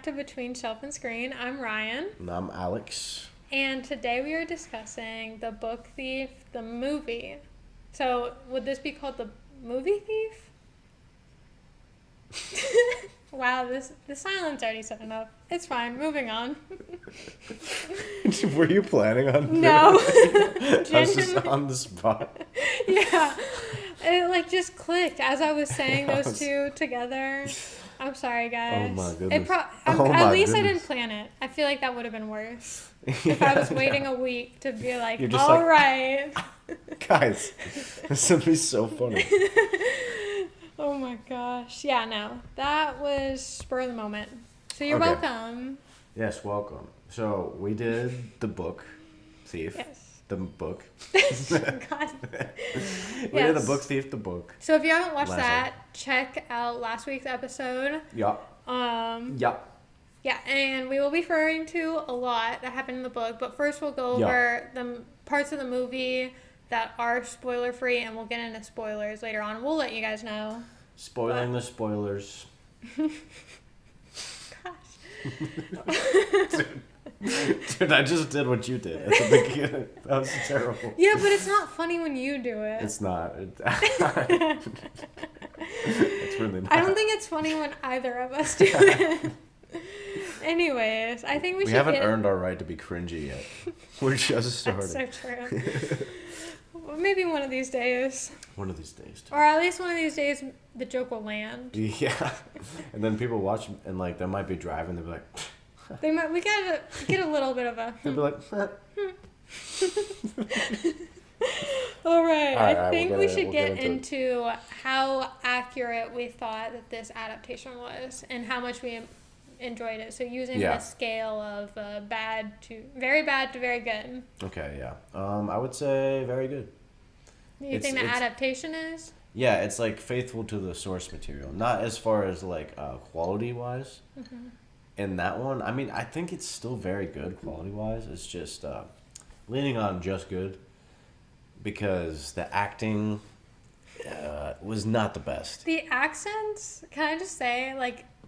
to Between Shelf and Screen. I'm Ryan. And I'm Alex. And today we are discussing The Book Thief, the movie. So, would this be called The Movie Thief? Wow, the silence already said enough. It's fine, moving on. Were you planning on No. I was just on the spot. Yeah. It just clicked as I was saying those two together. I'm sorry, guys. Oh my goodness. At least I didn't plan it. I feel like that would have been worse. If I was waiting a week to be like, You're just all right. Guys, this would be so funny. Oh my gosh. Yeah, no. That was spur of the moment. So you're Okay. welcome. Yes, welcome. So we did The Book Thief. Yes. The book. God. We did The Book Thief, the book. So if you haven't watched Last that, check out last week's episode. Yeah. Yeah. Yeah, and we will be referring to a lot that happened in the book, but first we'll go over the parts of the movie that are spoiler free, and we'll get into spoilers later on. We'll let you guys know. Spoiling the spoilers. Gosh. Dude, I just did what you did at the beginning. That was terrible. Yeah, but it's not funny when you do it. It's not. It's really not. I don't think it's funny when either of us do it. Anyways, I think we should haven't earned our right to be cringy yet. We're just starting. That's so true. Well, maybe one of these days. One of these days. Or at least one of these days, the joke will land. Yeah. And then people watch and they might be driving. They'll be like. We gotta get a little bit of a. They'll be like. All right. I think we'll we should get get into how accurate we thought that this adaptation was and how much we enjoyed it. So using the scale of very bad to very good. Okay, yeah. I would say very good. You think the adaptation is? Yeah, it's faithful to the source material. Not as far as quality wise. Mm-hmm. In that one, I mean, I think it's still very good quality wise. It's just leaning on just good because the acting was not the best. The accents, can I just say,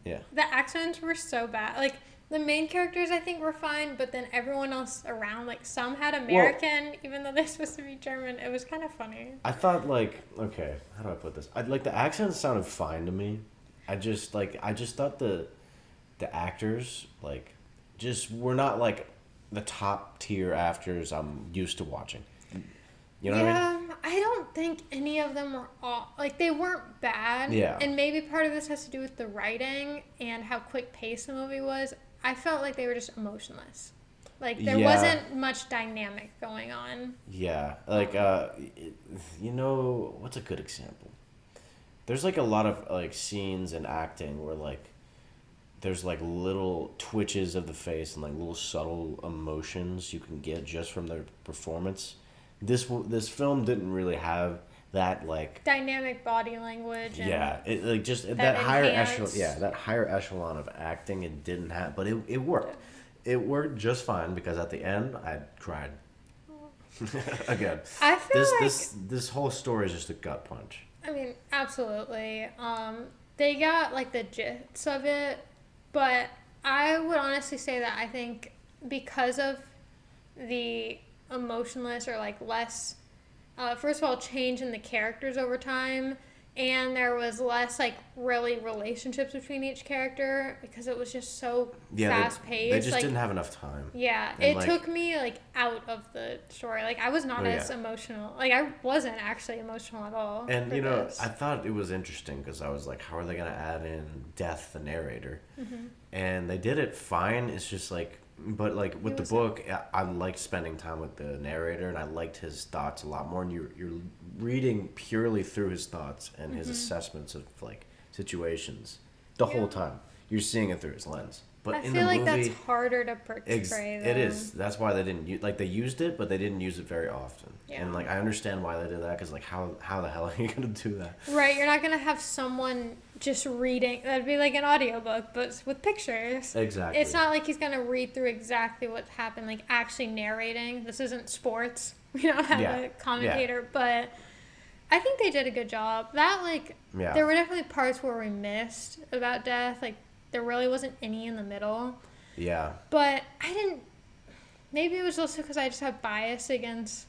yeah. The accents were so bad. The main characters, I think, were fine, but then everyone else around, some had American, even though they're supposed to be German. It was kind of funny. I thought, okay, how do I put this? The accents sounded fine to me. I just thought the actors, just were not, the top tier actors I'm used to watching. You know what I mean? I don't think any of them were all they weren't bad. Yeah. And maybe part of this has to do with the writing and how quick paced the movie was. I felt like they were just emotionless. There wasn't much dynamic going on. Yeah. What's a good example? There's a lot of scenes and acting where there's little twitches of the face and little subtle emotions you can get just from their performance. This film didn't really have that dynamic body language. And it just that higher echelon. Yeah, that higher echelon of acting it didn't have, but it worked. It worked just fine because at the end I cried. Again, I feel this whole story is just a gut punch. I mean, absolutely. They got the gist of it, but I would honestly say that I think because of the emotionless or less first of all change in the characters over time, and there was less really relationships between each character because it was just so fast paced. They just didn't have enough time. Yeah, and it took me out of the story. I was not as emotional. I wasn't actually emotional at all. And I thought it was interesting because I was how are they gonna add in Death, the narrator? Mm-hmm. And they did it fine. It's just but with the book, I liked spending time with the narrator, and I liked his thoughts a lot more. And you're reading purely through his thoughts and his assessments of situations the whole time. You're seeing it through his lens. But I in feel the movie, that's harder to portray. It is. That's why they didn't use they used it, but they didn't use it very often. Yeah. And I understand why they did that because how the hell are you gonna do that? Right, you're not gonna have someone just reading. That'd be an audiobook, but with pictures. Exactly. It's not he's gonna read through exactly what happened, actually narrating. This isn't sports. We don't have a commentator, but I think they did a good job. That there were definitely parts where we missed about Death, there really wasn't any in the middle. Yeah. But I didn't. Maybe it was also because I just have bias against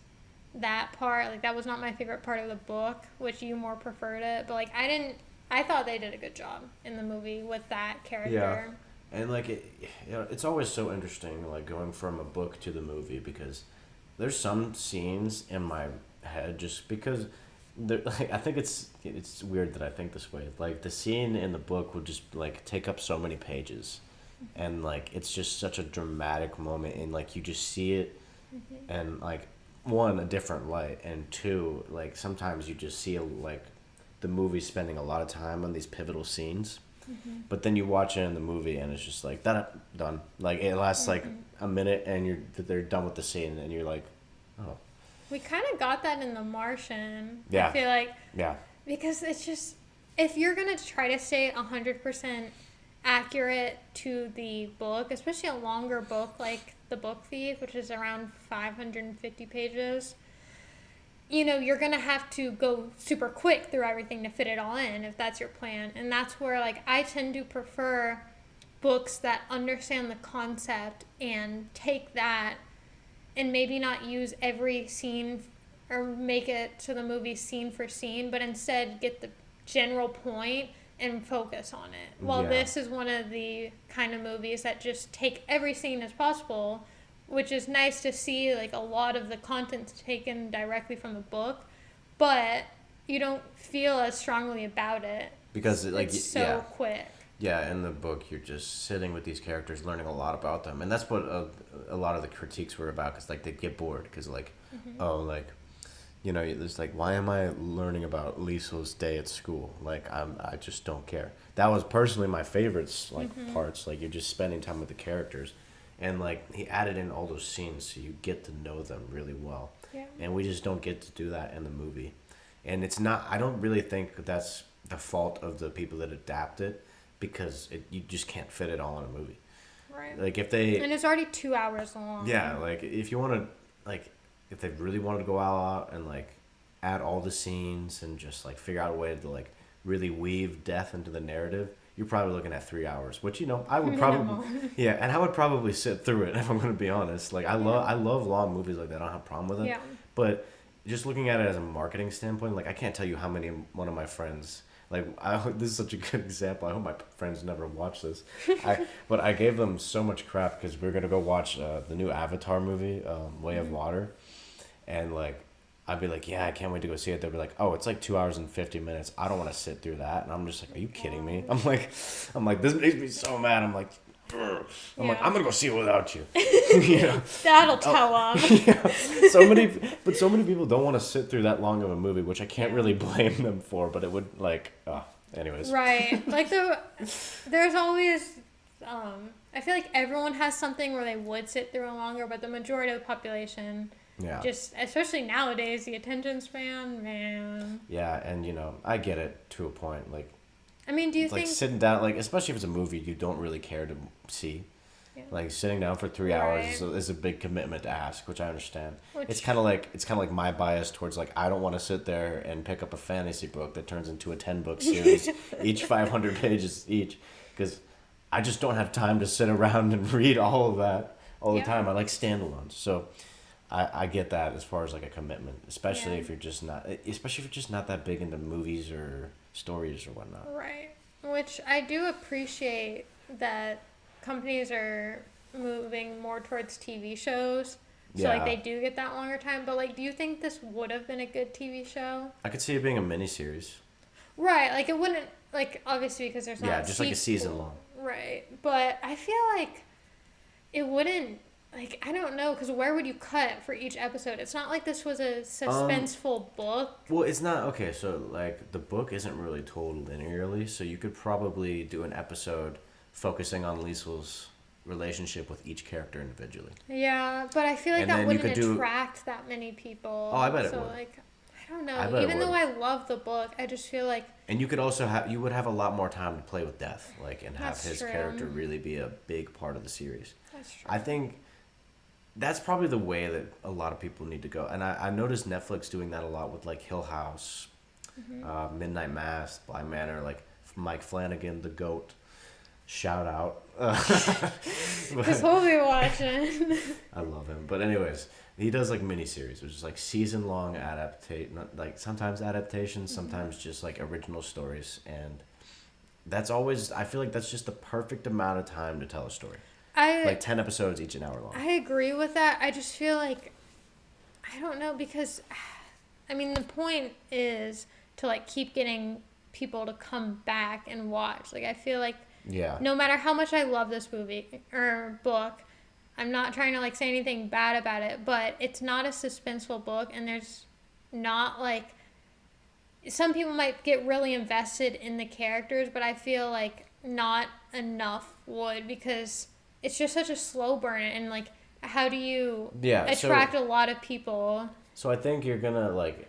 that part. Like, that was not my favorite part of the book, which you more preferred it. But, like, I didn't. I thought they did a good job in the movie with that Yeah. character. And like it's always so interesting, like going from a book to the movie, because there's some scenes in my head just because like, I think it's weird that I think this way. Like the scene in the book would just like take up so many pages, and like it's just such a dramatic moment, and like you just see it, and like one, a different light, and two, like sometimes you just see like the movie spending a lot of time on these pivotal scenes, but then you watch it in the movie and it's just like that done. Like it lasts like a minute and they're done with the scene and you're like, oh We kind of got that in The Martian. yeah, I feel like, yeah, because it's just, if you're going to try to stay 100% accurate to the book, especially a longer book like The Book Thief, which is around 550 pages, you know, you're going to have to go super quick through everything to fit it all in if that's your plan. And that's where, like, I tend to prefer books that understand the concept and take that and maybe not use every scene or make it to the movie scene for scene, but instead get the general point and focus on it. While Yeah. this is one of the kind of movies that just take every scene as possible, which is nice to see, like, a lot of the content's taken directly from the book, but you don't feel as strongly about it. because like It's so yeah. quick. Yeah, in the book, you're just sitting with these characters, learning a lot about them, and that's what a lot of the critiques were about. Cause like they get bored, cause like, oh, like, you know, there's like, why am I learning about Liesl's day at school? Like, I just don't care. That was personally my favorites, like parts. Like you're just spending time with the characters, and like he added in all those scenes so you get to know them really well. Yeah. And we just don't get to do that in the movie, and it's not. I don't really think that's the fault of the people that adapt it, because you just can't fit it all in a movie. Right. Like if they, And it's already 2 hours long. yeah, like if you want to, like if they really wanted to go all out and like add all the scenes and just like figure out a way to like really weave death into the narrative, you're probably looking at 3 hours, which, you know, I would probably, yeah, and I would probably sit through it if I'm going to be honest. Like I love long movies like that. I don't have a problem with it. Yeah. But just looking at it as a marketing standpoint, like I can't tell you how many one of my friends, like this is such a good example. I hope my friends never watch this. But I gave them so much crap because we are gonna go watch the new Avatar movie, Way of Water, and like I'd be like, yeah, I can't wait to go see it. They'd be like, oh, it's like 2 hours and 50 minutes. I don't want to sit through that. And I'm just like, are you kidding me? I'm like, this makes me so mad. I'm like, "Ugh." I'm like, I'm gonna go see it without you. You know? That'll tell them. Yeah. So many people don't want to sit through that long of a movie, which I can't really blame them for. But it would like, anyways. Right. Like, there's always, I feel like everyone has something where they would sit through it longer, but the majority of the population, Yeah. just, especially nowadays, the attention span, man. Yeah, and you know, I get it to a point. Like, I mean, do you like think... sitting down, like especially if it's a movie you don't really care to see. Yeah. Like sitting down for 3 hours Right. is a big commitment to ask, which I understand. Which- It's kind of like my bias towards like I don't want to sit there and pick up a fantasy book that turns into a 10-book series, each 500 pages each, because I just don't have time to sit around and read all of that all the Yeah. time. I like standalones, so I get that as far as like a commitment, especially Yeah. if you're just not that big into movies or stories or whatnot. Right. Which I do appreciate that companies are moving more towards TV shows. So, Yeah. like, they do get that longer time. But, like, do you think this would have been a good TV show? I could see it being a miniseries. Right. Like, it wouldn't, like, obviously because there's not Yeah, just like a season sequel. long. Right. But I feel like it wouldn't, like, I don't know, because where would you cut for each episode? It's not like this was a suspenseful book. Well, it's not okay. So like the book isn't really told linearly, so you could probably do an episode focusing on Liesl's relationship with each character individually. Yeah, but I feel like And that then you wouldn't could do- attract that many people. Oh, I bet it so, would. like, I don't know. I bet it Even though would. I love the book, I just feel like And you could also you would have a lot more time to play with death, like, and have That's his true. character really be a big part of the series. that's true. I think that's probably the way that a lot of people need to go. And I noticed Netflix doing that a lot with like Hill House, Mm-hmm. Midnight Mass, Bly Manor, like Mike Flanagan, The Goat. shout out. Because we'll be watching. I love him. But anyways, he does like miniseries, which is like season long like sometimes adaptations, sometimes just like original stories, and that's always, I feel like that's just the perfect amount of time to tell a story. Like 10 episodes each an hour long. I agree with that. I just feel like, I don't know, because I mean the point is to like keep getting people to come back and watch. Like I feel like no matter how much I love this movie or book, I'm not trying to like say anything bad about it, but it's not a suspenseful book, and there's not like, some people might get really invested in the characters, but I feel like not enough would, because it's just such a slow burn, and like how do you attract a lot of people? So I think you're gonna like,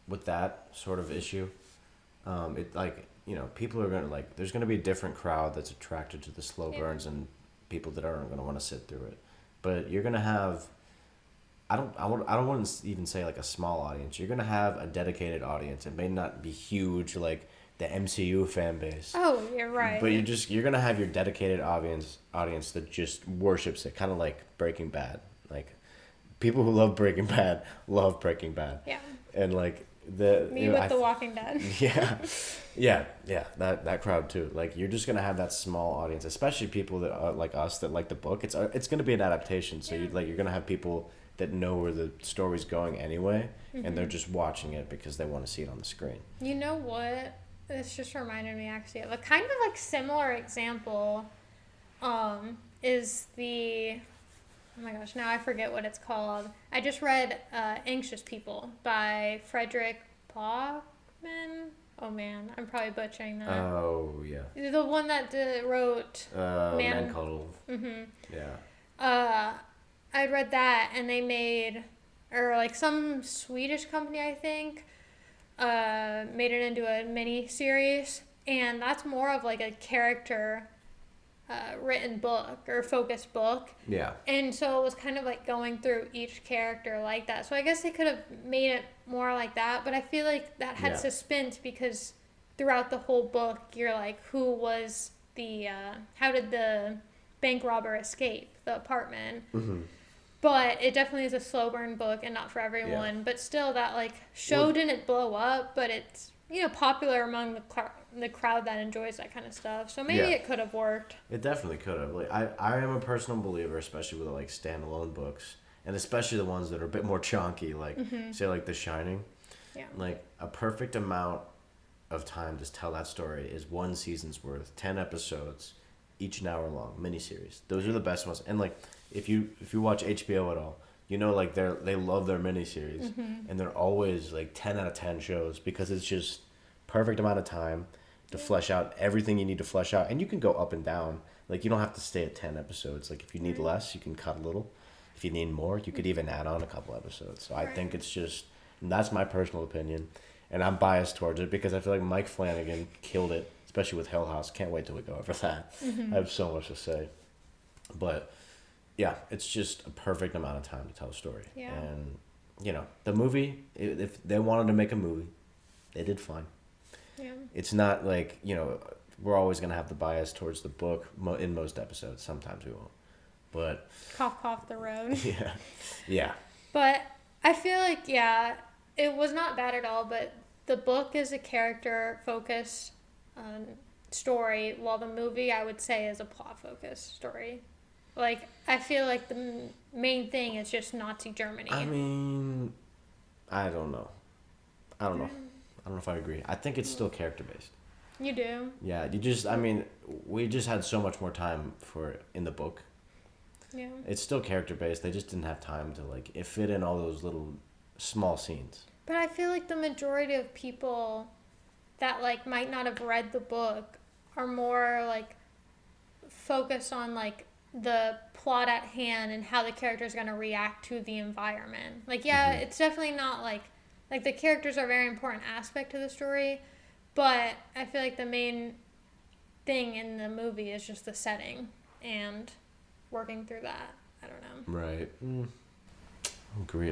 with that sort of issue, it like, people are gonna like, there's gonna be a different crowd that's attracted to the slow burns and people that aren't gonna want to sit through it. But you're gonna have, I don't want to even say like a small audience. You're gonna have a dedicated audience. It may not be huge like the MCU fan base. Oh, you're right. But you're gonna have your dedicated audience that just worships it, kind of like Breaking Bad. Like people who love Breaking Bad love Breaking Bad. Yeah. And like The Walking Dead. Yeah, that crowd too. Like you're just gonna have that small audience, especially people that are like us that like the book. It's gonna be an adaptation, so you're gonna have people that know where the story's going anyway, and they're just watching it because they want to see it on the screen. You know what? This just reminded me actually of a kind of like similar example. Is the, oh my gosh, now I forget what it's called. I just read Anxious People by Frederick Bachman. Oh man, I'm probably butchering that. Oh yeah. The one that wrote Man Called Wolf. Mm-hmm. Yeah. I read that, and they made, or like some Swedish company, I think, made it into a mini series, and that's more of like a character written book or focused book. Yeah. And so it was kind of like going through each character like that. So I guess they could have made it more like that, but I feel like that had suspense, because throughout the whole book you're like, who was the how did the bank robber escape the apartment? Mm-hmm. But it definitely is a slow burn book and not for everyone. But still, that like show didn't blow up, but it's popular among the crowd that enjoys that kind of stuff. So maybe it could have worked. It definitely could have. Like I am a personal believer, especially with like standalone books, and especially the ones that are a bit more chunky, like say like The Shining. Yeah. Like a perfect amount of time to tell that story is one season's worth, 10 episodes, each an hour long, miniseries. Those are the best ones. And like if you watch HBO at all, like they love their miniseries, and they're always like 10 out of 10 shows, because it's just perfect amount of time to flesh out everything you need to flesh out, and you can go up and down. Like you don't have to stay at 10 episodes. Like if you need less, you can cut a little. If you need more, you could even add on a couple episodes. So I think it's just, and that's my personal opinion, and I'm biased towards it because I feel like Mike Flanagan killed it, especially with Hill House. Can't wait till we go over that. I have so much to say, but yeah, it's just a perfect amount of time to tell a story. Yeah. And the movie, if they wanted to make a movie, they did fine. Yeah. It's not like, we're always going to have the bias towards the book in most episodes. Sometimes we won't. But Cough, cough the road. Yeah. But I feel like, it was not bad at all, but the book is a character-focused story, while the movie, I would say, is a plot-focused story. Like, I feel like the main thing is just Nazi Germany. I mean, I don't know. I don't know if I agree. I think it's still character-based. You do? Yeah, we just had so much more time for it in the book. Yeah. It's still character-based. They just didn't have time to, like, it fit in all those little small scenes. But I feel like the majority of people that, like, might not have read the book are more, like, focused on, like, the plot at hand and how the character's going to react to the environment. Like, it's definitely not, like, the characters are a very important aspect to the story, but I feel like the main thing in the movie is just the setting and working through that. I don't know. Right.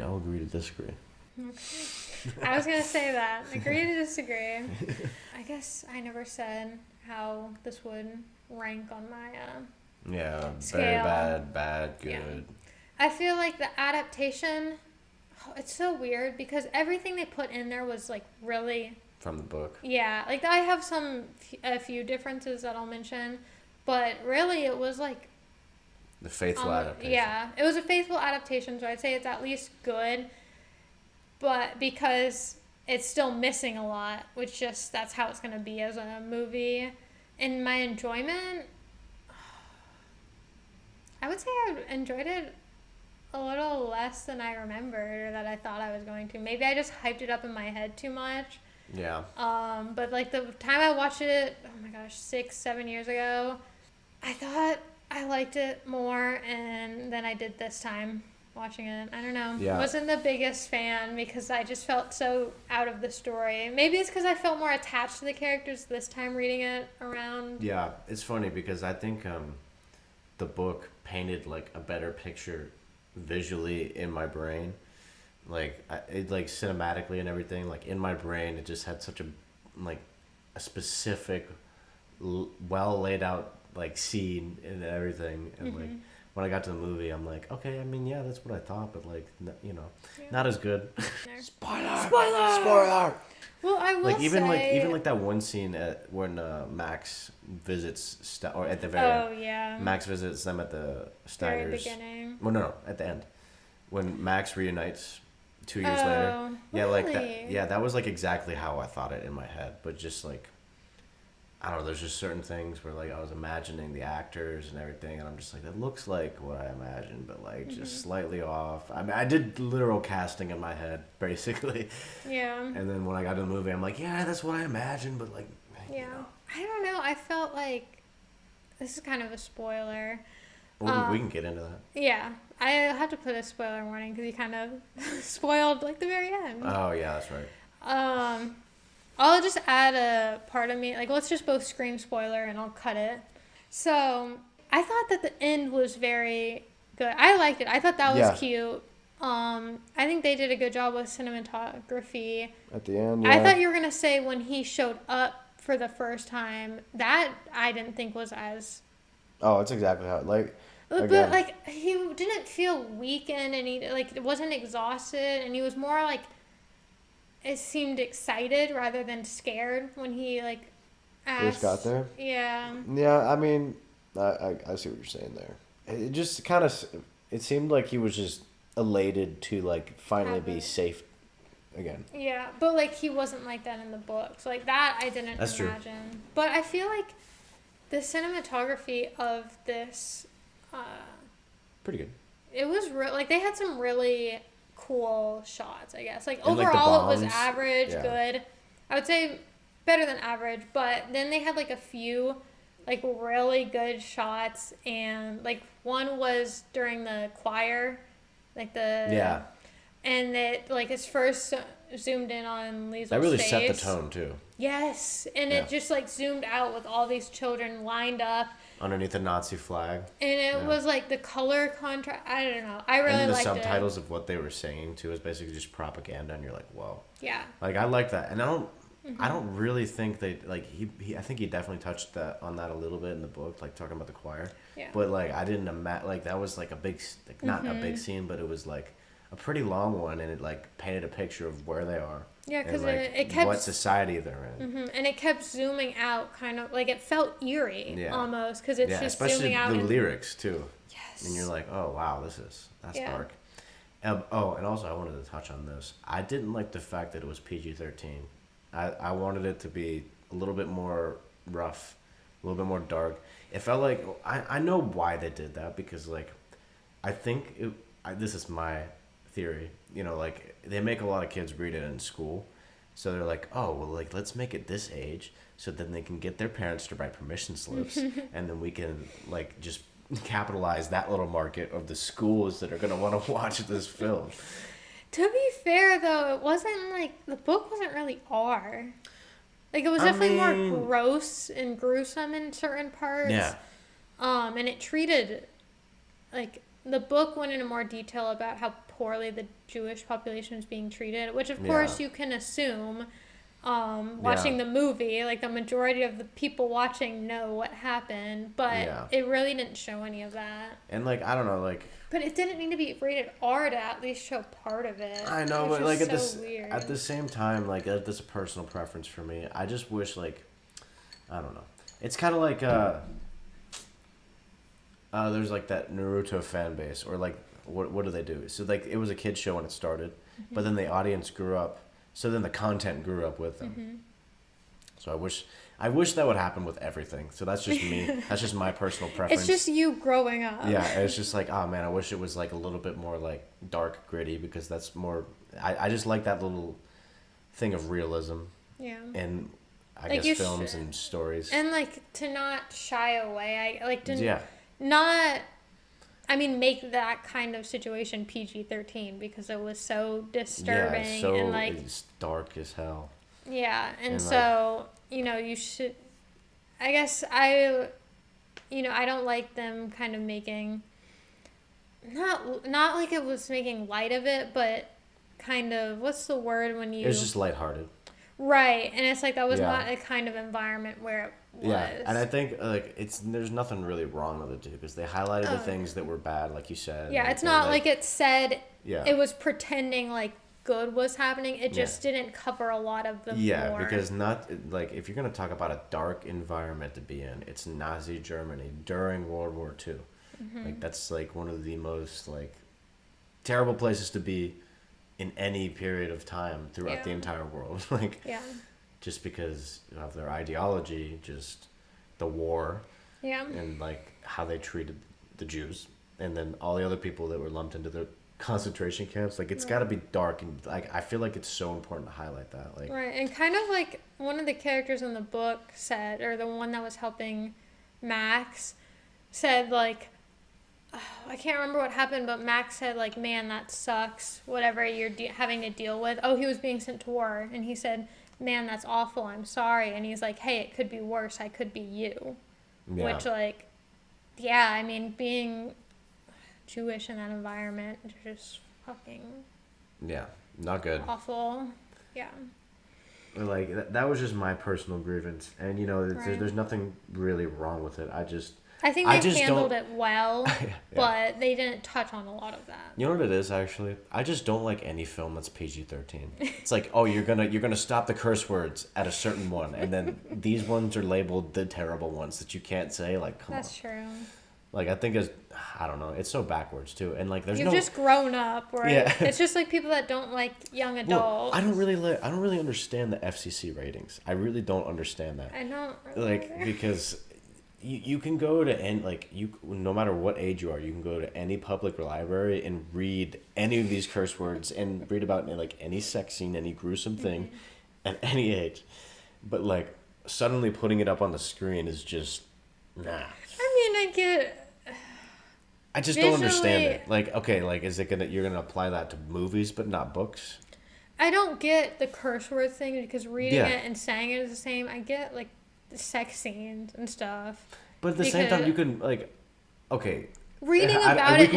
I'll agree to disagree. Okay. I was going to say that. Agree to disagree. I guess I never said how this would rank on my Yeah, scale. very bad, good. Yeah. I feel like the adaptation, it's so weird because everything they put in there was like really From the book. Yeah, like I have a few differences that I'll mention, but really it was like The faithful adaptation. Yeah, it was a faithful adaptation, so I'd say it's at least good, but because it's still missing a lot, which just that's how it's gonna be as a movie. In my enjoyment, I would say I enjoyed it a little less than I remembered or that I thought I was going to. Maybe I just hyped it up in my head too much. Yeah. But like the time I watched it, oh my gosh, 6-7 years ago, I thought I liked it more than I did this time watching it. I don't know. Yeah. Wasn't the biggest fan because I just felt so out of the story. Maybe it's because I felt more attached to the characters this time reading it around. Yeah, it's funny because I think the book painted like a better picture visually in my brain. Like it like cinematically and everything, like in my brain it just had such a like a specific well laid out like scene and everything, and like when I got to the movie I'm like, okay, I mean, yeah, that's what I thought, but like not as good. Spoiler. Well, I will like even say, even like that one scene when Max visits or at the very end, Max visits them at the very Steiner's beginning. well no at the end when Max reunites 2 years later. Yeah, like that. Yeah, that was like exactly how I thought it in my head. But just like, I don't know. There's just certain things where like I was imagining the actors and everything, and I'm just like, that looks like what I imagined, but like just slightly off. I mean, I did literal casting in my head, basically. Yeah. And then when I got to the movie, I'm like, yeah, that's what I imagined, but like, Yeah. I don't know. I felt like this is kind of a spoiler. Well, we can get into that. Yeah. I have to put a spoiler warning because you kind of spoiled like the very end. Oh yeah, that's right. I'll just add a part of me, like let's just both scream spoiler and I'll cut it. So I thought that the end was very good. I liked it. I thought that was cute. I think they did a good job with cinematography. At the end, I thought you were gonna say when he showed up for the first time, that I didn't think was as. Oh, it's exactly how like. But Again. like he didn't feel weakened and he like wasn't exhausted and he was more like it seemed excited rather than scared when he like asked. First got there. Yeah. Yeah, I mean, I see what you're saying there. It just kind of it seemed like he was just elated to like finally be safe again. Yeah, but like he wasn't like that in the books. Like that I didn't That's imagine. True. But I feel like the cinematography of this. Pretty good. It was like they had some really cool shots, I guess. Like and overall like it was average, good. I would say better than average, but then they had like a few like really good shots and like one was during the choir, like the and it like it's first zoomed in on Liesel's That really face. set the tone too. Yes, and it just like zoomed out with all these children lined up underneath the Nazi flag. And it was like the color contrast. I don't know. I really liked it. And the subtitles of what they were saying too is basically just propaganda, and you're like, whoa. Yeah. Like I like that, and I don't really think they like he. I think he definitely touched on that a little bit in the book, like talking about the choir. Yeah. But like I didn't imagine like that was like a big like not a big scene, but it was like a pretty long one, and it like painted a picture of where they are. Yeah, because like, it kept what society they're in, and it kept zooming out, kind of like it felt eerie almost, because it's just especially zooming out. The lyrics too. Yes. And you're like, oh wow, that's dark. And also I wanted to touch on this. I didn't like the fact that it was PG-13. I wanted it to be a little bit more rough, a little bit more dark. It felt like I know why they did that, because like I think this is my theory, like they make a lot of kids read it in school, so they're like, oh well, like let's make it this age so then they can get their parents to write permission slips and then we can like just capitalize that little market of the schools that are going to want to watch this film. To be fair though, it wasn't like the book wasn't really R. Like it was definitely more gross and gruesome in certain parts. Yeah. And it treated like the book went into more detail about how poorly the Jewish population is being treated, which of course you can assume. watching the movie. Like, the majority of the people watching know what happened, but it really didn't show any of that. And, like, I don't know, like... But it didn't need to be rated R to at least show part of it. I know, but, like, weird. at the same time, like, that's a personal preference for me. I just wish, like... I don't know. It's kind of like, there's, like, that Naruto fan base, or, like, what do they do? So, like, it was a kid's show when it started, but then the audience grew up, so then the content grew up with them. So I wish that would happen with everything. So that's just me. That's just my personal preference. It's just you growing up. Yeah, it's just like, oh man, I wish it was like a little bit more like dark, gritty, because that's more, I just like that little thing of realism. Yeah. And I guess films and stories. And like to not shy away. Make that kind of situation PG-13 because it was so disturbing and like it's dark as hell. Yeah, and so you should. I guess I don't like them kind of making. Not like it was making light of it, but kind of what's the word when you? It was just lighthearted. Right, and it's like that was not a kind of environment where it was. Yeah, and I think like there's nothing really wrong with it too because they highlighted the things that were bad, like you said. Yeah, it's not like it said. Yeah. It was pretending like good was happening. It just didn't cover a lot of the more. Because not like if you're gonna talk about a dark environment to be in, it's Nazi Germany during World War II. Like that's like one of the most like terrible places to be in any period of time throughout the entire world. Just because of their ideology, just the war, and like how they treated the Jews, and then all the other people that were lumped into the concentration camps. Like it's got to be dark, and like I feel like it's so important to highlight that. Like right, and kind of like one of the characters in the book said, or the one that was helping Max said like. I can't remember what happened, but Max said, like, man, that sucks, whatever you're having to deal with. Oh, he was being sent to war, and he said, man, that's awful, I'm sorry. And he's like, hey, it could be worse, I could be you. Yeah. Which, like, being Jewish in that environment is just fucking... Yeah, not good. Awful, yeah. Like, that was just my personal grievance, and, there's nothing really wrong with it. I think they handled it well, but they didn't touch on a lot of that. You know what it is, actually? I just don't like any film that's PG-13. It's like, oh, you're gonna stop the curse words at a certain one, and then these ones are labeled the terrible ones that you can't say. Like, come on. That's true. Like, I think I don't know. It's so backwards too, and like, You've just grown up, right? It's just like people that don't like young adults. Well, I don't really understand the FCC ratings. I really don't understand that. I don't really because. You can go to no matter what age you are, you can go to any public library and read any of these curse words and read about like any sex scene, any gruesome thing, at any age. But like suddenly putting it up on the screen is just nah. I just don't understand it. Like okay, like is it you're gonna apply that to movies but not books? I don't get the curse word thing because reading it and saying it is the same. I get like sex scenes and stuff. But at the same time, you can like, okay. Reading about it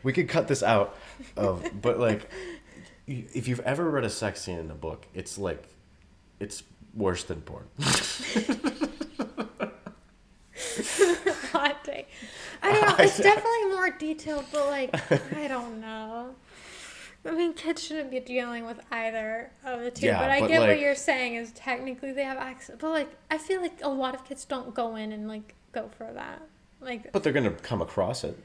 we could cut this out, but like, if you've ever read a sex scene in a book, it's like, it's worse than porn. Hot take. I don't know. It's definitely more detailed, but like, I don't know. I mean, kids shouldn't be dealing with either of the two, but I get what you're saying is technically they have access. But, like, I feel like a lot of kids don't go in and, like, go for that. Like, but they're going to come across it.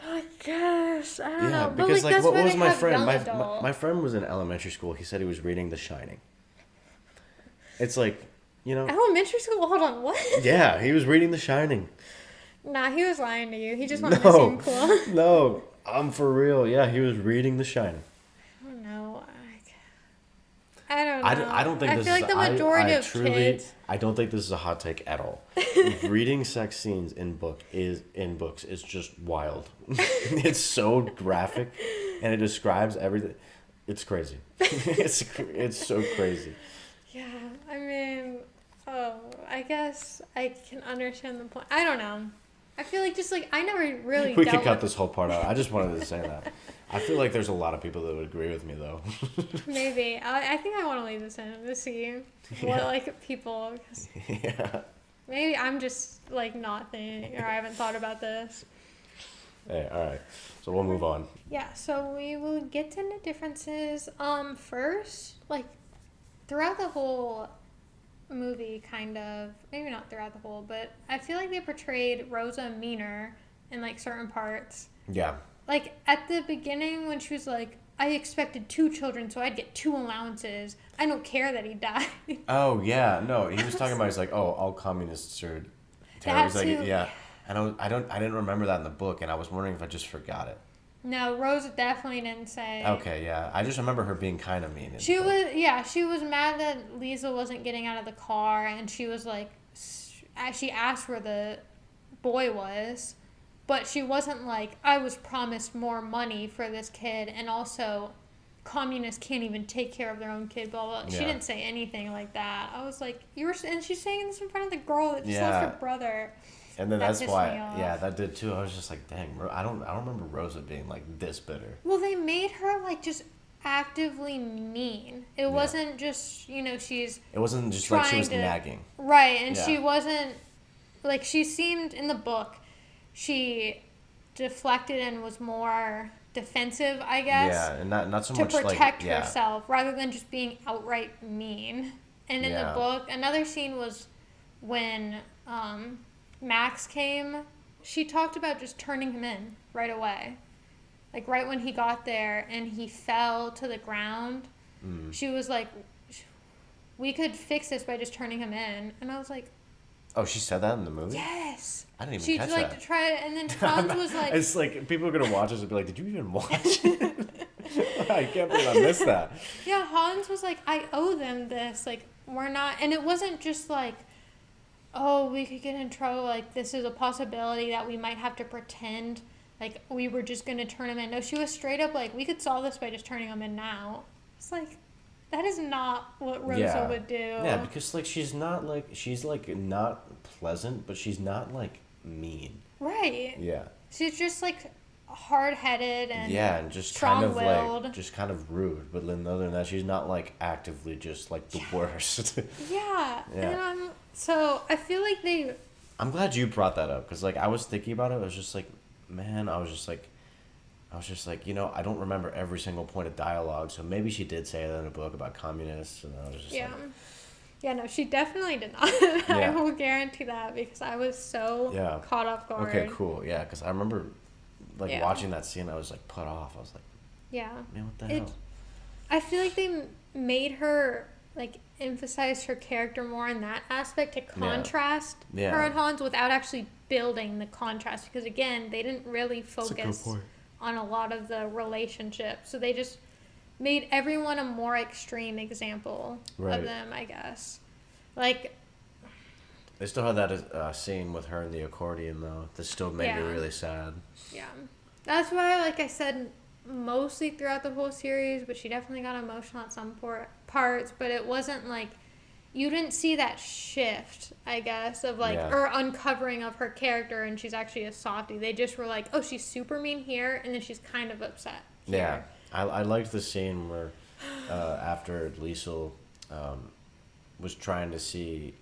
I guess. I don't know. Because, but, like, that's what why was they my have friend? young My friend was in elementary school. He said he was reading The Shining. It's like, Elementary school? Hold on, what? Yeah, he was reading The Shining. Nah, he was lying to you. He just wanted to seem cool. No. I'm for real. Yeah, he was reading The Shining. I don't know. I don't know. I don't think this is... I feel like the majority of kids... I don't think this is a hot take at all. Reading sex scenes in books is just wild. It's so graphic, and it describes everything. It's crazy. It's so crazy. Yeah, I mean... I guess I can understand the point. I don't know. I feel like just like I never really. We could cut this whole part out. I just wanted to say that. I feel like there's a lot of people that would agree with me though. Maybe. I think I want to leave this in to see what like people. Yeah. Maybe I'm just like not thinking, or I haven't thought about this. Hey, all right. So we'll move on. Yeah. So we will get into differences. First, like throughout the whole movie, kind of, maybe not throughout the whole, but I feel like they portrayed Rosa meaner in like certain parts. Yeah. Like at the beginning when she was like, I expected 2 children, so I'd get 2 allowances. I don't care that he died. Oh yeah, no, he was talking about. He's like, oh, all communists are terrorists. Like, too. yeah, and I didn't remember that in the book, and I was wondering if I just forgot it. No, Rosa definitely didn't say. Okay, yeah, I just remember her being kind of mean. She was mad that Lisa wasn't getting out of the car, and she was like, she asked where the boy was, but she wasn't like, I was promised more money for this kid, and also communists can't even take care of their own kid, blah, blah. Yeah. She didn't say anything like that. I was like, and she's saying this in front of the girl that just Yeah. lost her brother. And then That that's pissed why, me off. yeah, that did too. I was just like, dang, I don't remember Rosa being like this bitter. Well, they made her like just actively mean. It wasn't just, she's It wasn't just like she was trying to- nagging. right, and Yeah. she wasn't like, she seemed in the book, she deflected and was more defensive, I guess. Yeah, and not so to much like protect herself rather than just being outright mean. And in the Yeah. book, another scene was when Max came. She talked about just turning him in right away. Like right when he got there and he fell to the ground, she was like, we could fix this by just turning him in. And I was like, Oh, she said that in the movie? yes. I didn't even She'd catch like that. to try it, and then Hans was like, It's like people are gonna watch this and be like, "Did you even watch it?" I can't believe I missed that. yeah, Hans was like, I owe them this. Like, we're not, and it wasn't just like, oh, we could get in trouble. Like, this is a possibility that we might have to pretend like we were just gonna turn him in. No, she was straight up like, we could solve this by just turning him in now. It's like, that is not what Rosa would do. Yeah, because like she's not not pleasant, but she's not like mean. Right. Yeah. She's just like hard-headed and And just kind of strong-willed. like just kind of rude. But then other than that, she's not like actively just like the worst. Yeah. Yeah. And so I feel like they. I'm glad you brought that up because like I was thinking about it. I was just like, man, I was just like, I don't remember every single point of dialogue. So maybe she did say that in a book about communists, and I was just like, Yeah, no, she definitely did not. Yeah. I will guarantee that because I was so caught off guard. okay, cool, yeah, because I remember like Yeah. watching that scene, I was like put off. I was like, Yeah. man, what the hell? I feel like they made her like emphasize her character more in that aspect to contrast Yeah. her and Hans without actually building the contrast because again they didn't really focus on a lot of the relationships, so they just made everyone a more extreme example Right. of them, I guess. Like, They still had that scene with her in the accordion though. That still made me Yeah. really sad. yeah. That's why, like I said, mostly throughout the whole series, but she definitely got emotional at some parts, but it wasn't like, you didn't see that shift, I guess, of like, Yeah. or uncovering of her character and she's actually a softie. They just were like, oh, she's super mean here, and then she's kind of upset here. Yeah, I liked the scene where after Liesel was trying to see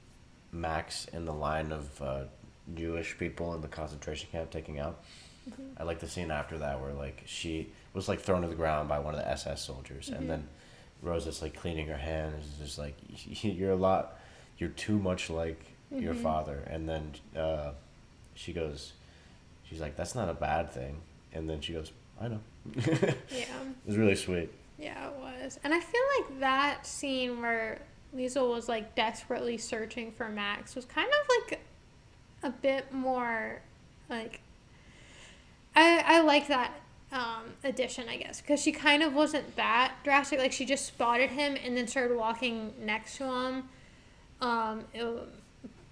Max in the line of Jewish people in the concentration camp taking out. I like the scene after that where like she was like thrown to the ground by one of the SS soldiers, and then Rosa's like cleaning her hands, is just like you're too much like your father, and then she's like, that's not a bad thing, and then she goes, I know. Yeah. It was really sweet. Yeah, it was. And I feel like that scene where Liesel was like desperately searching for Max was kind of like a bit more like, I like that addition, I guess, because she kind of wasn't that drastic. Like she just spotted him and then started walking next to him.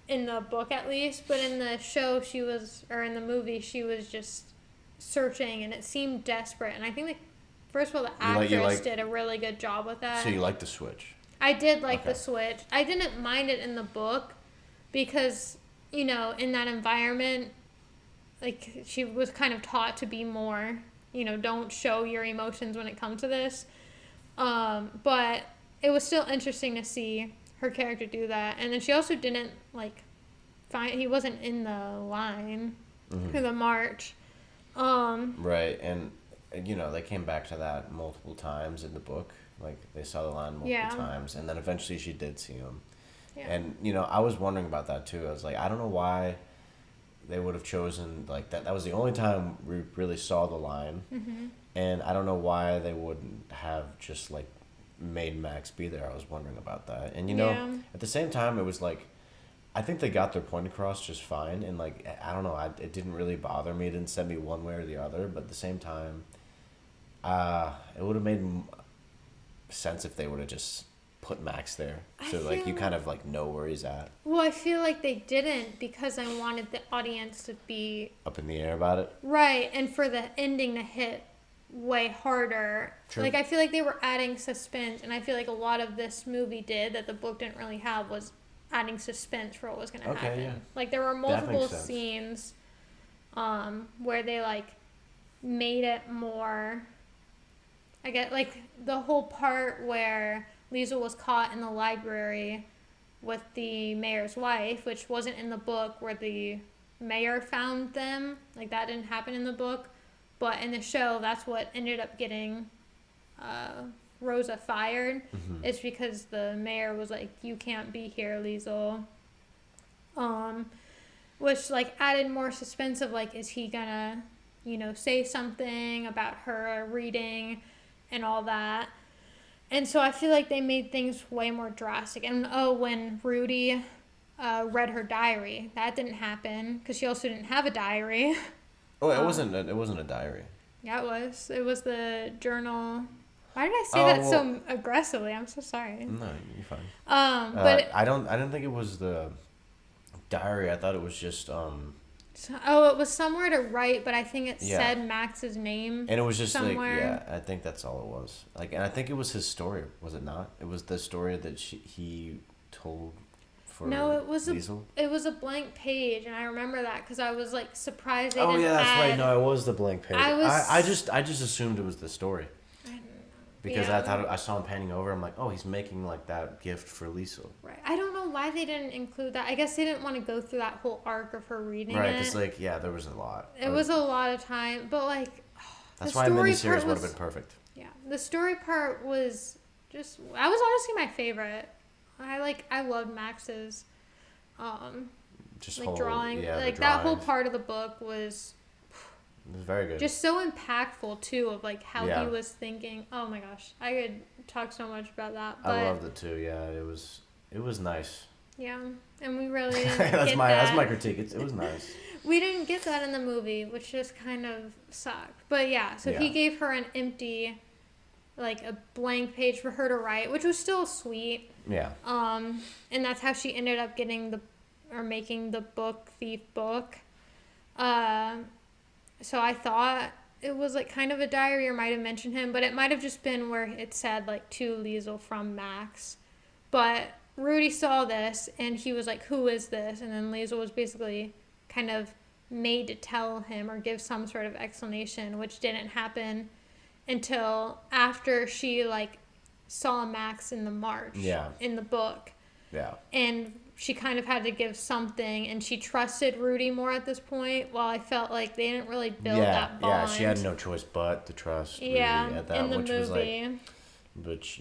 In the book at least, but in the show in the movie she was just searching and it seemed desperate, and I think first of all the actress did a really good job with that. So you like the switch? I did like the switch. I didn't mind it in the book because, in that environment, like she was kind of taught to be more don't show your emotions when it comes to this. But it was still interesting to see her character do that. And then she also didn't, he wasn't in the line for the march. Right, and they came back to that multiple times in the book. Like, they saw the line multiple times, and then eventually she did see him. Yeah. And, I was wondering about that, too. I was like, I don't know why they would have chosen, like, that. That was the only time we really saw the line. Mm-hmm. And I don't know why they wouldn't have just, like, made Max be there. I was wondering about that. And, at the same time, it was like, I think they got their point across just fine. And, like, I don't know, it didn't really bother me. It didn't send me one way or the other. But at the same time, it would have made sense if they would have just put Max there. So, like, you kind of, like, know where he's at. Well, I feel like they didn't because I wanted the audience to be... Up in the air about it? Right, and for the ending to hit way harder. True. Like, I feel like they were adding suspense, and I feel like a lot of this movie did that the book didn't really have was adding suspense for what was going to happen. Yeah. Like, there were multiple scenes where they, like, made it more... I get, like, the whole part where Liesel was caught in the library with the mayor's wife, which wasn't in the book, where the mayor found them. Like, that didn't happen in the book. But in the show, that's what ended up getting Rosa fired. Mm-hmm. It's because the mayor was like, you can't be here, Liesel. Which, like, added more suspense of, like, is he gonna, say something about her reading and all that. And so I feel like they made things way more drastic. And, when Rudy read her diary, that didn't happen because she also didn't have a diary. Oh, it wasn't a diary. Yeah, it was. It was the journal. Why did I say that so aggressively? I'm so sorry. No, you're fine. But I didn't think it was the diary. I thought it was just it was somewhere to write, but I think it said Max's name. And it was just somewhere. I think that's all it was. Like, and I think it was his story, was it not? It was the story that he told. No, it was Liesel? It was a blank page, and I remember that because I was like surprised they Oh didn't yeah, that's add... right. No, it was the blank page. I just assumed it was the story. I don't know. Because I thought I saw him panning over. I'm like, oh, he's making like that gift for Liesel. Right. I don't know why they didn't include that. I guess they didn't want to go through that whole arc of her reading it. Right, because there was a lot. It was a lot of time, but like. That's why a miniseries would have been perfect. Yeah, the story part was just. I was honestly my favorite. I loved Max's. Just like whole, drawing, yeah, like that whole part of the book was. It was very good. Just so impactful too, of like how he was thinking. Oh my gosh, I could talk so much about that. But, I loved it too. Yeah, it was nice. Yeah, and we really didn't that's my critique. It was nice. We didn't get that in the movie, which just kind of sucked. But yeah, so he gave her an empty, like a blank page for her to write, which was still sweet. Yeah. And that's how she ended up making the book Thief book. So I thought it was like kind of a diary, or might have mentioned him, but it might have just been where it said like to Liesel from Max. But Rudy saw this and he was like, who is this? And then Liesel was basically kind of made to tell him or give some sort of explanation, which didn't happen until after she like saw Max in the march in the book. Yeah. And she kind of had to give something, and she trusted Rudy more at this point, while I felt like they didn't really build that bond. Yeah, she had no choice but to trust Rudy at that, in the which movie. was like, which,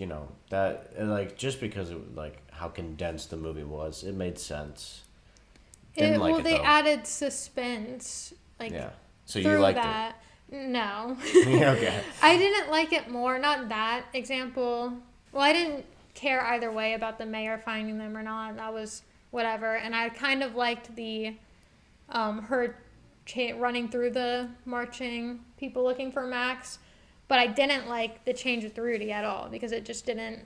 that, like, just because it, like, how condensed the movie was, it made sense. They added suspense, like, so you liked that. No. Okay. I didn't like it more, not that example. Well, I didn't care either way about the mayor finding them or not. That was whatever. And I kind of liked the her running through the marching people looking for Max, but I didn't like the change with Rudy at all because it just didn't.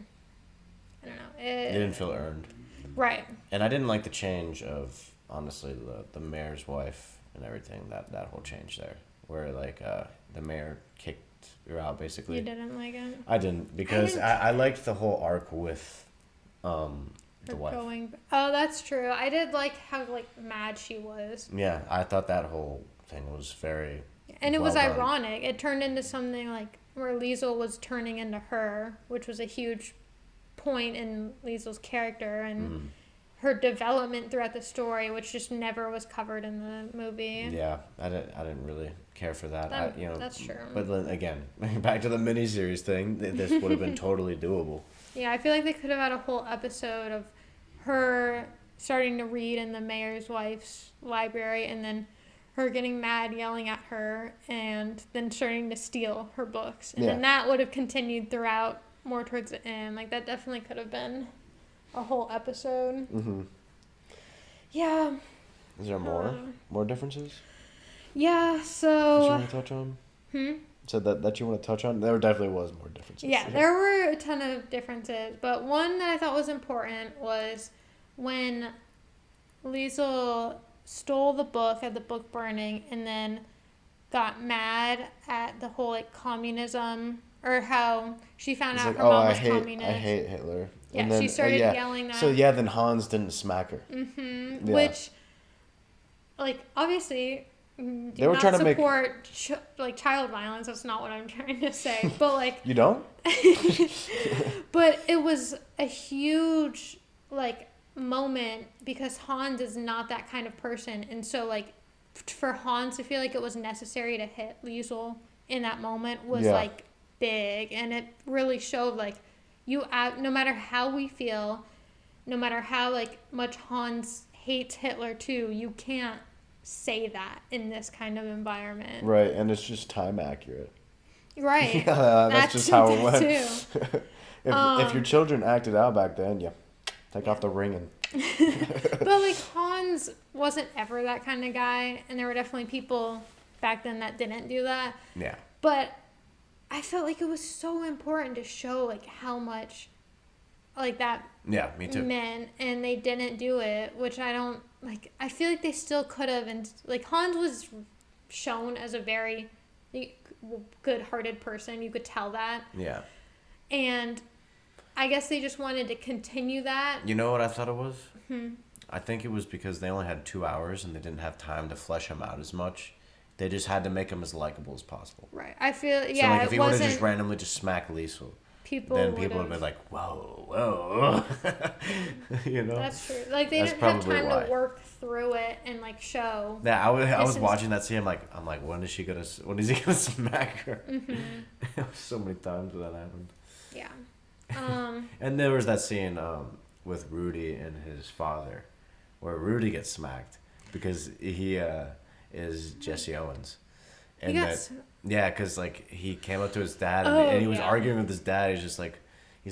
I don't know. It didn't feel earned. Right. And I didn't like the change of, honestly, the mayor's wife and everything. That whole change there, where like the mayor kicked her out basically. You didn't like it? I didn't, because I liked the whole arc with the wife. Oh, that's true. I did like how like mad she was. Yeah, I thought that whole thing was very. Yeah, And it was done. ironic. It turned into something like where Liesel was turning into her, which was a huge point in Liesel's character and her development throughout the story, which just never was covered in the movie. Yeah, I didn't really care for that. That's true. But then again, back to the miniseries thing, this would have been totally doable. Yeah, I feel like they could have had a whole episode of her starting to read in the mayor's wife's library and then her getting mad, yelling at her, and then starting to steal her books. And then that would have continued throughout more towards the end. Like, that definitely could have been a whole episode. Mm-hmm. Yeah. Is there more differences? Yeah, so... That you want to touch on? So that you want to touch on? There definitely was more differences. Yeah, there were a ton of differences. But one that I thought was important was when Liesel stole the book at the book burning and then got mad at the whole, like, communism, or how she found out her mom was communist. I hate Hitler. Yeah, and then, she started yelling that. So, then Hans didn't smack her. Mm-hmm. Yeah. Which, like, obviously, do they were not trying to support, child violence. That's not what I'm trying to say. But, like... You don't? But it was a huge, like, moment because Hans is not that kind of person. And so, like, for Hans to feel like it was necessary to hit Liesel in that moment was, like, big. And it really showed, like, no matter how we feel, no matter how, like, much Hans hates Hitler too, you can't say that in this kind of environment. Right, and it's just time accurate. Right. Yeah, that's just how it went. Too. If your children acted out back then, take off the ring and... But, like, Hans wasn't ever that kind of guy, and there were definitely people back then that didn't do that. Yeah. But I felt like it was so important to show, like, how much, like, that me too. meant, and they didn't do it, which I don't, like, I feel like they still could have, and, like, Hans was shown as a very good-hearted person. You could tell that. Yeah. And I guess they just wanted to continue that. You know what I thought it was? I think it was because they only had 2 hours and they didn't have time to flesh him out as much. They just had to make him as likable as possible. Right. I feel, So, like, if he would have just randomly smacked Liesel, then people would have been like, whoa. You know? That's true. Like, they didn't have time to work through it and, like, show. Yeah, I was watching that scene. I'm like, when is he gonna smack her? Mm-hmm. So many times that happened. Yeah. And there was that scene with Rudy and his father, where Rudy gets smacked because he is Jesse Owens, and because like he came up to his dad and he was arguing with his dad. He's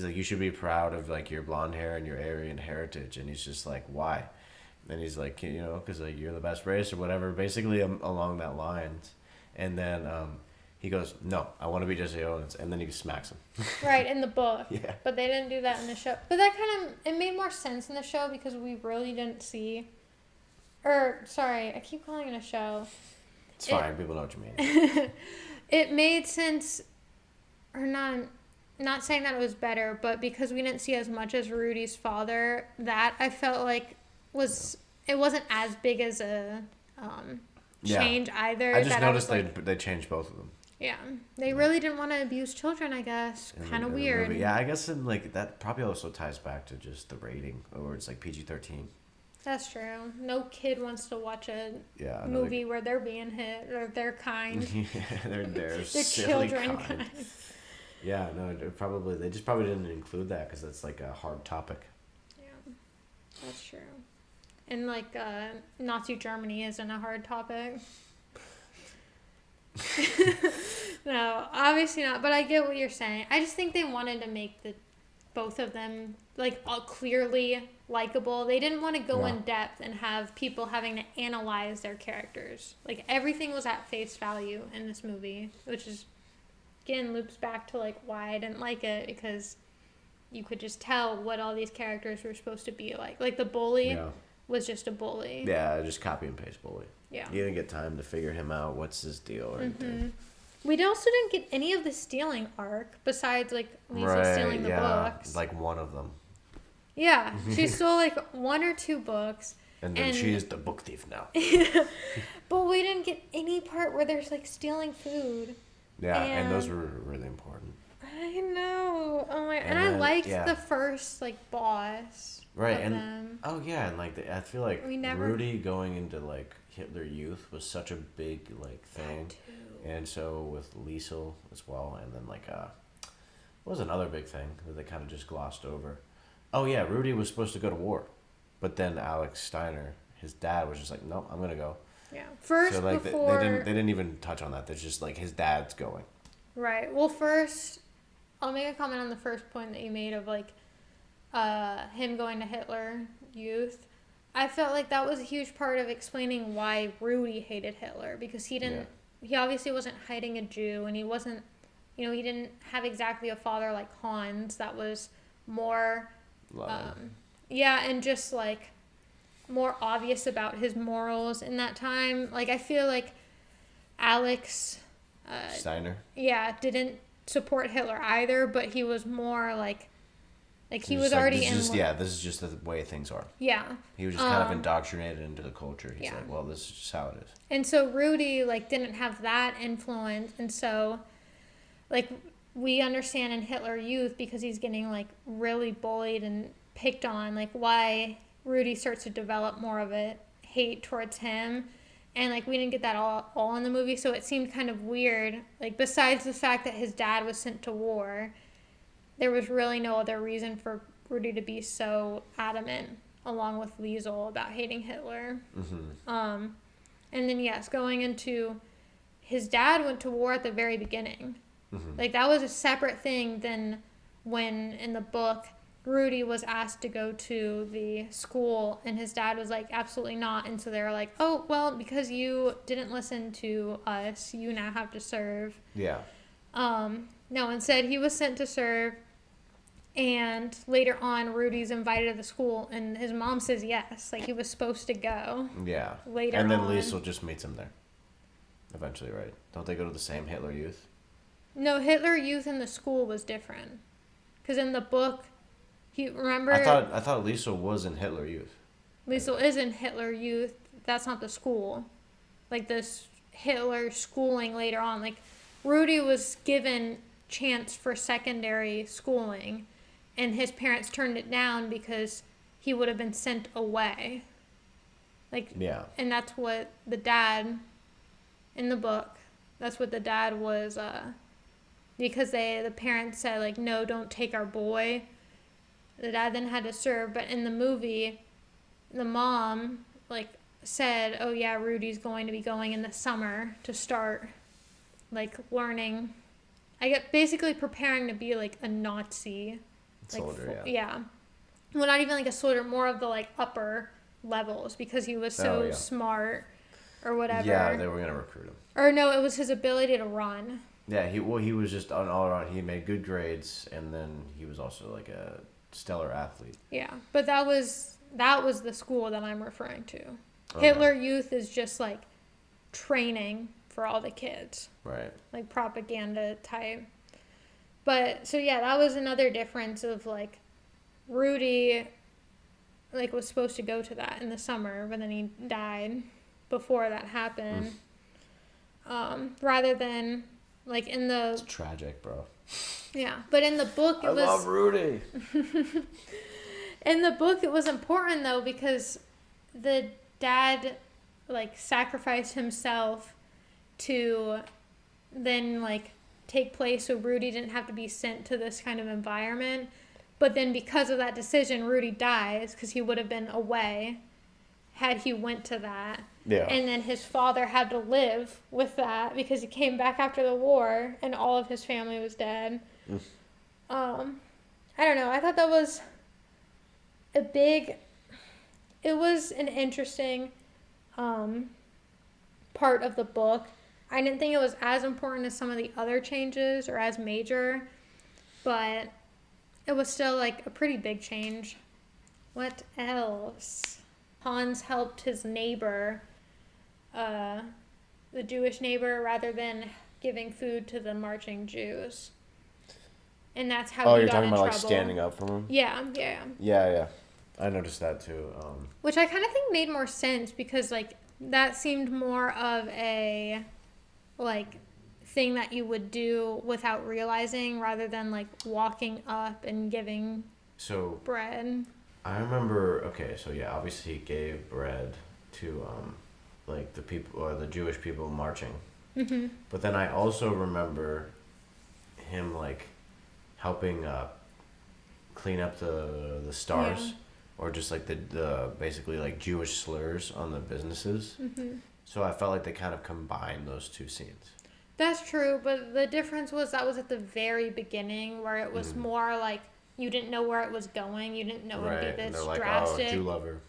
like, you should be proud of, like, your blonde hair and your Aryan heritage, and he's just like, why? And he's like, because, like, you're the best race or whatever, basically along that lines. And then he goes, no, I want to be Jesse Owens, and then he smacks him. Right, in the book. Yeah. But they didn't do that in the show. But that it made more sense in the show because we really didn't see, I keep calling it a show. It's fine, people know what you mean. It made sense, or not saying that it was better, but because we didn't see as much as Rudy's father, that I felt like it wasn't as big as a change either. I just noticed they changed both of them. Yeah, they really didn't want to abuse children, I guess. Kind of weird. Yeah, I guess that probably also ties back to just the rating, or it's like PG-13. That's true. No kid wants to watch a movie where they're being hit or they're kind. they're they're silly children kind. Yeah, no, they just probably didn't include that because that's like a hard topic. Yeah, that's true. And like Nazi Germany isn't a hard topic. No, obviously not. But I get what you're saying. I just think they wanted to make both of them like clearly likable. They didn't want to go in depth and have people having to analyze their characters. Like, everything was at face value in this movie, which is again loops back to like why I didn't like it, because you could just tell what all these characters were supposed to be like. Like the bully was just a bully. Yeah, just copy and paste bully. Yeah. You didn't get time to figure him out. What's his deal or anything. We also didn't get any of the stealing arc besides like Lisa stealing the books. Like one of them. Yeah, she stole like one or two books, And then she is the book thief now. But we didn't get any part where there's like stealing food. Yeah, and those were really important. I know. Oh my! And then, I liked the first like boss. Right, of and them. and like I feel like Rudy going into like Hitler Youth was such a big like thing, and so with Liesel as well, and then like what was another big thing that they kind of just glossed over? Oh yeah, Rudy was supposed to go to war, but then Alex Steiner, his dad, was just like, nope, I'm gonna go. Yeah. First, so like before they didn't even touch on that. They're just like his dad's going. Right. Well, first, I'll make a comment on the first point that you made of like him going to Hitler Youth. I felt like that was a huge part of explaining why Rudy hated Hitler, because he obviously wasn't hiding a Jew, and he wasn't, he didn't have exactly a father like Hans that was more, and just like more obvious about his morals in that time. Like I feel like Alex Steiner. Yeah, didn't support Hitler either, but he was more like he was like, already this is just the way things are. Yeah. He was just kind of indoctrinated into the culture. He's like, well, this is just how it is. And so Rudy like didn't have that influence, and so like we understand in Hitler Youth, because he's getting like really bullied and picked on, like why Rudy starts to develop more of a hate towards him. And, like, we didn't get that all in the movie, so it seemed kind of weird. Like, besides the fact that his dad was sent to war, there was really no other reason for Rudy to be so adamant, along with Liesel, about hating Hitler. Mm-hmm. And then, yes, going into his dad went to war at the very beginning. Mm-hmm. Like, that was a separate thing than when, in the book, Rudy was asked to go to the school, and his dad was like, absolutely not. And so they were like, oh, well, because you didn't listen to us, you now have to serve. Yeah. No, instead he was sent to serve, and later on Rudy's invited to the school, and his mom says yes, like he was supposed to go. Yeah. Later and then on. Liesel just meets him there. Eventually, right? Don't they go to the same Hitler Youth? No, Hitler Youth in the school was different. Because in the book, remember? I thought Liesel was in Hitler Youth. Liesel is in Hitler Youth. That's not the school. Like this Hitler schooling later on. Like Rudy was given chance for secondary schooling, and his parents turned it down because he would have been sent away. Like yeah. And that's what the dad in the book. That's what the dad was. Because the parents said like, no, don't take our boy. The dad then had to serve, but in the movie, the mom, like, said, oh, yeah, Rudy's going to be going in the summer to start, like, learning. I get basically preparing to be, like, a Nazi. Soldier, yeah. Well, not even, like, a soldier, more of the, like, upper levels, because he was so smart or whatever. Yeah, they were going to recruit him. Or, no, it was his ability to run. Yeah, he was just an all-around. He made good grades, and then he was also, like, a stellar athlete. Yeah, but that was the school that I'm referring to. Okay. Hitler Youth is just like training for all the kids. Right. Like propaganda type. But so yeah, that was another difference of like Rudy like was supposed to go to that in the summer, but then he died before that happened. Rather than like in the It's tragic, bro. Yeah, but in the book I love Rudy. In the book it was important though, because the dad like sacrificed himself to then like take place so Rudy didn't have to be sent to this kind of environment. But then because of that decision, Rudy dies because he would have been away had he went to that. Yeah. And then his father had to live with that because he came back after the war and all of his family was dead. I don't know. I thought that was it was an interesting part of the book. I didn't think it was as important as some of the other changes or as major, but it was still like a pretty big change. What else? Hans helped his neighbor, the Jewish neighbor, rather than giving food to the marching Jews. And that's how he got in trouble. Oh, you're talking about like standing up for him? Yeah. Yeah. I noticed that too. Which I kind of think made more sense because, like, that seemed more of a, like, thing that you would do without realizing rather than, like, walking up and giving bread. I remember, okay, so yeah, obviously he gave bread to, like, the people, or the Jewish people marching. Mm-hmm. But then I also remember him, like, helping clean up the stars. Yeah. Or just, like, the basically, like, Jewish slurs on the businesses. Mm-hmm. So I felt like they kind of combined those two scenes. That's true, but the difference was that was at the very beginning where it was more like you didn't know where it was going. You didn't know it would be this And they're like, drastic. oh, Jew lover.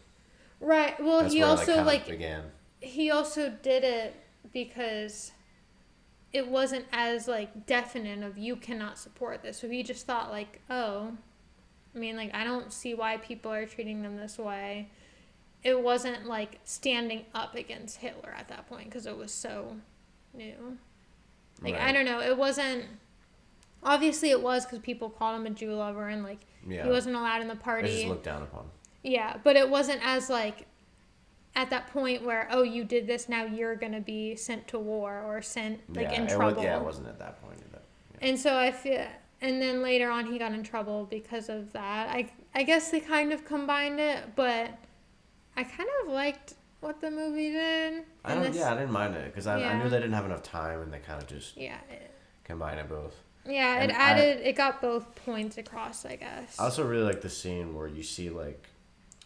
Right. Well, That's he where also, that kind like, of began. he also did it because it wasn't as, like, definite of you cannot support this. So he just thought, like, oh, I mean, like, I don't see why people are treating them this way. It wasn't, like, standing up against Hitler at that point because it was so new. Like, Right. I don't know. It wasn't... Obviously, it was because people called him a Jew lover and, like, he wasn't allowed in the party. It's just looked down upon. Yeah, but it wasn't as, like, at that point where, oh, you did this, now you're going to be sent to war or sent, like, in trouble. It wasn't at that point either. Yeah. And so I feel... And then later on, he got in trouble because of that. I guess they kind of combined it, but I kind of liked what the movie did. I didn't mind it because I knew they didn't have enough time and they kind of just combined it both. Yeah, and it got both points across, I guess. I also really like the scene where you see, like,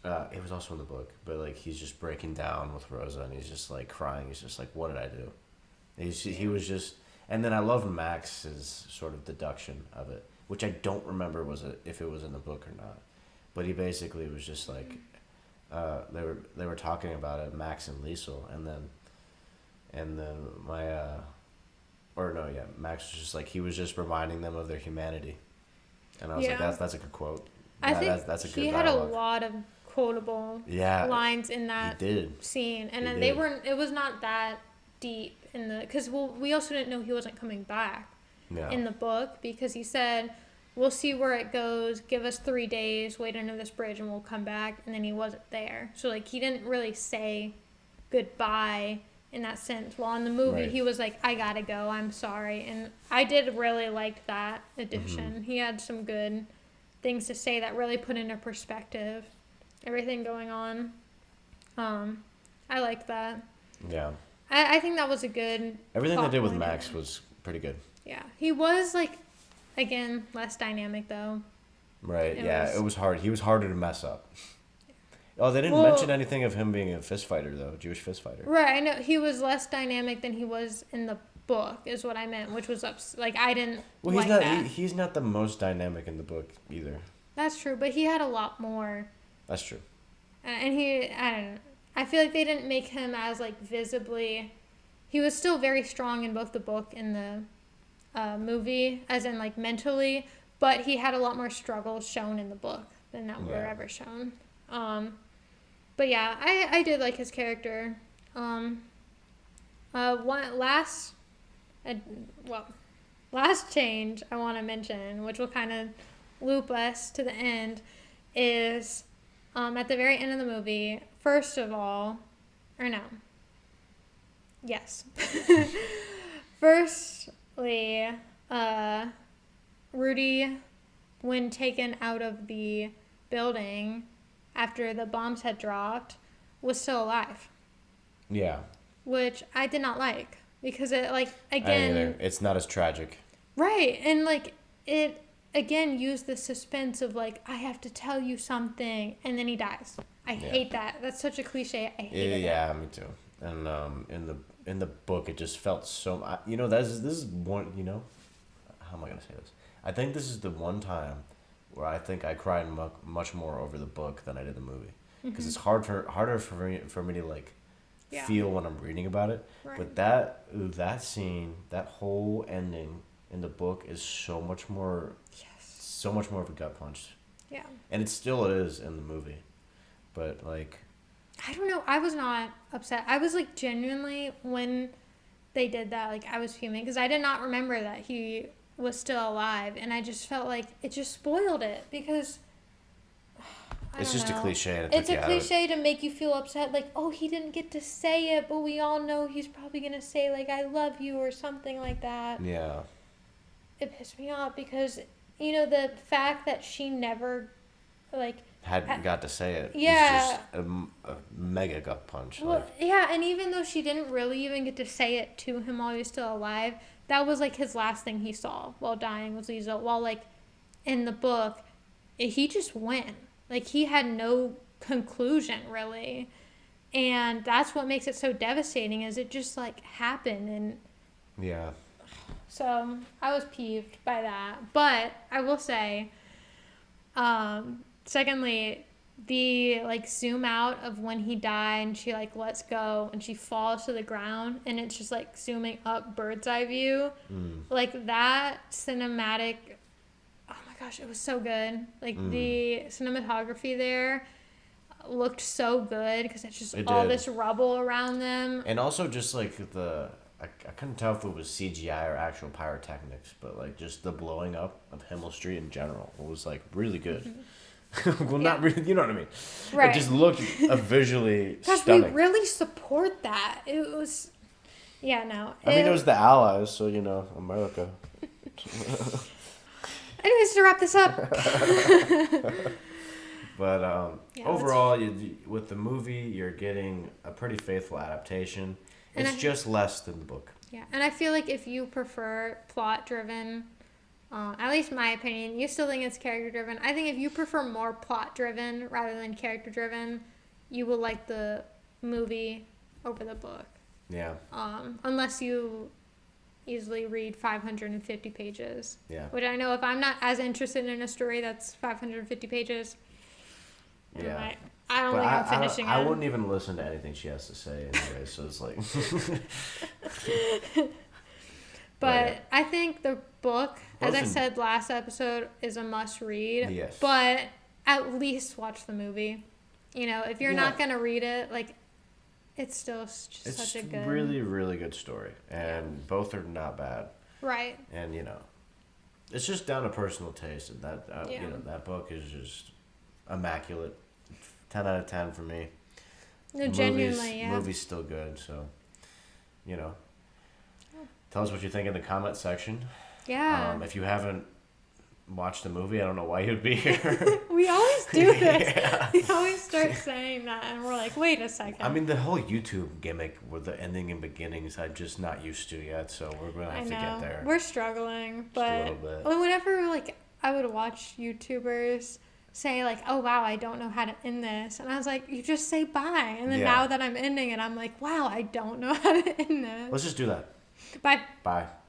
it was also in the book, but, like, he's just breaking down with Rosa and he's just, like, crying. He's just like, what did I do? He was just... And then I love Max's sort of deduction of it, which I don't remember if it was in the book or not. But he basically was just like, they were talking about it, Max and Liesel, and then Max was just like, he was just reminding them of their humanity, and I was like, that's a good quote. I think that's a good he dialogue. had a lot of quotable lines in that scene, and then it was not that deep in the, because we also didn't know he wasn't coming back in the book because he said, we'll see where it goes, give us 3 days, wait under this bridge and we'll come back, and then he wasn't there. So, like, he didn't really say goodbye in that sense. While in the movie he was like, I gotta go, I'm sorry. And I did really like that addition. He had some good things to say that really put into perspective everything going on. I liked that. Yeah. I think that was a good... Everything they did with Max was pretty good. Yeah. He was, like, again, less dynamic, though. Right, it was hard. He was harder to mess up. Oh, they didn't mention anything of him being a fist fighter, though. Jewish fist fighter. Right, I know. He was less dynamic than he was in the book, is what I meant, which was... Like, I didn't like that. He's not the most dynamic in the book, either. That's true, but he had a lot more. That's true. And I don't know. I feel like they didn't make him as, like, visibly... He was still very strong in both the book and the movie, as in, like, mentally, but he had a lot more struggles shown in the book than that were ever shown. But yeah, I did like his character. Last change I want to mention, which will kind of loop us to the end, is at the very end of the movie, first of all, or no. Yes. Firstly, Rudy, when taken out of the building after the bombs had dropped, was still alive. Yeah. Which I did not like. Because it, like, again... It's not as tragic. Right. And, like, it, again, used the suspense of, like, I have to tell you something, and then he dies. I hate that. That's such a cliche. I hate it. Yeah, me too. And in the book, it just felt so... this is one... how am I going to say this? I think this is the one time where I think I cried much more over the book than I did the movie. Because it's harder for me to, like, feel when I'm reading about it. Right. But that scene, that whole ending in the book is so much more of a gut punch. Yeah. And it still is in the movie. But, like... I don't know. I was not upset. I was, like, genuinely, when they did that, like, I was fuming. Because I did not remember that he was still alive. And I just felt like it just spoiled it. Because, It's don't just a know. cliche. And It's a cliche to make you feel upset, like, oh, he didn't get to say it, but we all know he's probably gonna say like, I love you or something like that. Yeah. It pissed me off because, you know, the fact that she never, like, Got to say it. Yeah. It's just a mega gut punch. Well, Like, yeah, and even though she didn't really even get to say it to him while he was still alive, that was like his last thing he saw while dying was Lisa. While like in the book, he just went. Like he had no conclusion really, and that's what makes it so devastating. Is it just like happened, and yeah. so I was peeved by that. But I will say, secondly, the like zoom out of when he died and she like lets go and she falls to the ground and it's just like zooming up bird's eye view, like that cinematic, oh my gosh, it was so good. Like the cinematography there looked so good because it's just all this rubble around them, And also just like I couldn't tell if it was CGI or actual pyrotechnics, but like just the blowing up of Himmel Street in general was like really good. Well, not really, you know what I mean? Right. It just looked visually because stunning. we really support that. It was, yeah, no. I mean, it was the Allies, so, you know, America. Anyways, to wrap this up. But overall, with the movie, you're getting a pretty faithful adaptation. And It's just less than the book. Yeah, and I feel like if you prefer plot-driven, at least my opinion, you still think it's character-driven. I think if you prefer more plot-driven rather than character-driven, you will like the movie over the book. Yeah. Unless you easily read 550 pages. Yeah. Which I know if I'm not as interested in a story that's 550 pages, Yeah. I don't think I'm finishing it. I wouldn't even listen to anything she has to say anyway, so it's like... But yeah. I think the book, as I Both in- said last episode, is a must-read. Yes. But at least watch the movie. You know, if you're not going to read it, like, it's still just It's such a good... really, really good story. And both are not bad. Right. And, you know, it's just down to personal taste. And that, Yeah. you know, that book is just immaculate. 10 out of 10 for me. No, genuinely, yeah. Movie's still good, so, you know. Tell us what you think in the comment section. Yeah. If you haven't watched the movie, I don't know why you'd be here. We always do this. Yeah. We always start saying that, and we're like, wait a second. I mean, the whole YouTube gimmick with the ending and beginnings, I'm just not used to yet, so we're going to have to get there. We're struggling, but a little bit. Whenever, like, I would watch YouTubers say, like, oh, wow, I don't know how to end this. And I was like, you just say bye. And then now that I'm ending it, I'm like, wow, I don't know how to end this. Let's just do that. Bye. Bye.